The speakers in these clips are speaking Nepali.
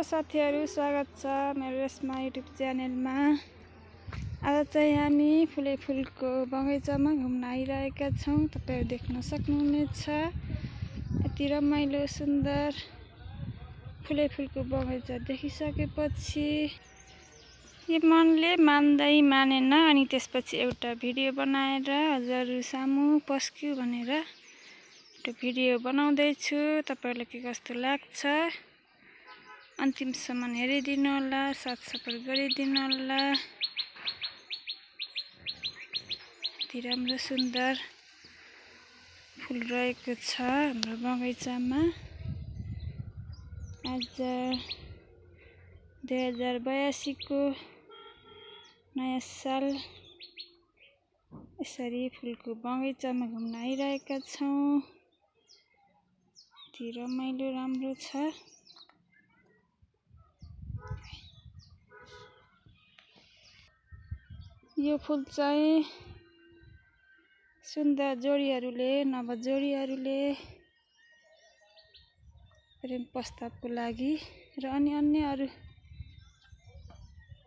साथीहरु, स्वागत छ मेरो रेशमा युट्युब च्यानलमा। आज चाहिँ हामी फुलको बगैँचामा घुम्न आइरहेका छौं। तपाईहरु देख्न सक्नुहुनेछ यति रमाइलो सुन्दर फुलको बगैँचा देखिसकेपछि यो मनले मान्दै मानेन, अनि त्यसपछि एउटा भिडियो बनाएर हजुरहरु सामु पस्क्यो भनेर एउटा भिडियो बनाउँदै छु। तपाईहरुलाई के कस्तो लाग्छ अन्तिमसम्म हेरिदिनु होला, साथ सपोर्ट गरिदिनु होला। यति राम्रो सुन्दर फुल रहेको छ हाम्रो बगैँचामा। आज 2082 को नयाँ साल यसरी फुलको बगैँचामा घुम्न आइरहेका छौं। यति रमाइलो राम्रो छ। यो फुल चाहिँ सुन्दर जोडीहरूले नभए जोडीहरूले प्रेम प्रस्तावको लागि र अन्य अरू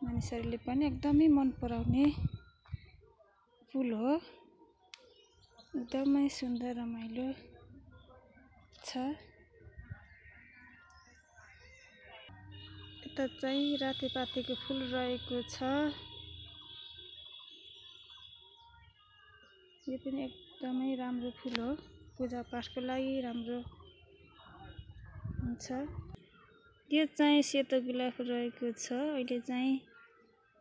मानिसहरूले पनि एकदमै मन पराउने फुल हो। एकदमै सुन्दर रमाइलो छ। यता चाहिँ रातेपातेको फुल रहेको छ। यो पनि एकदमै राम्रो फुल हो, पूजा पाठको लागि राम्रो हुन्छ। यो चाहिँ सेतो गुलाब रहेको छ। अहिले चाहिँ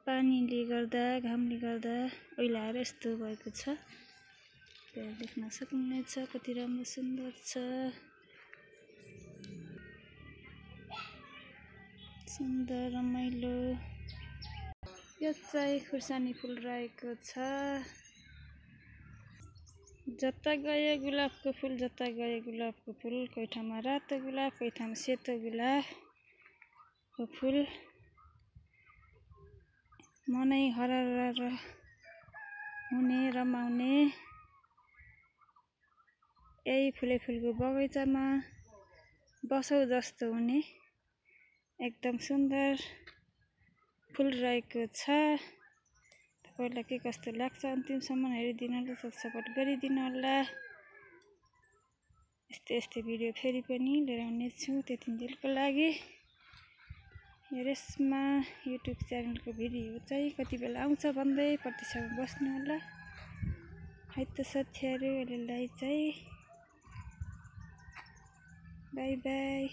पानीले गर्दा घामले गर्दा ओइलाएर यस्तो भएको छ। देख्न सक्नुहुनेछ कति राम्रो सुन्दर छ। सुन्दर रमाइलो। यो चाहिँ खुर्सानी फुल रहेको छ। जता गए गुलाबको फुल, जता गए गुलाबको फुल। कोही ठाउँमा रातो गुलाब, कोही ठाउँमा सेतो गुलाबको फुल। मनै हरर हुने रमाउने यही फुलको बगैँचामा बसौं जस्तो हुने एकदम सुन्दर फुल रहेको छ। तपाईहरुलाई के कस्तो लाग्छ अन्तिमसम्म हेरिदिनु होला, सपोर्ट गरिदिनु होला। यस्तै भिडियो फेरि पनि लिएर आउने छु त्यतिन्जेलको लागि। यो रेशमा युट्युब च्यानलको भिडियो चाहिँ कति बेला आउँछ भन्दै प्रतीक्षामा बस्नु होला। है त साथीहरु, अहिलेलाई चाहिँ बाइ बाइ।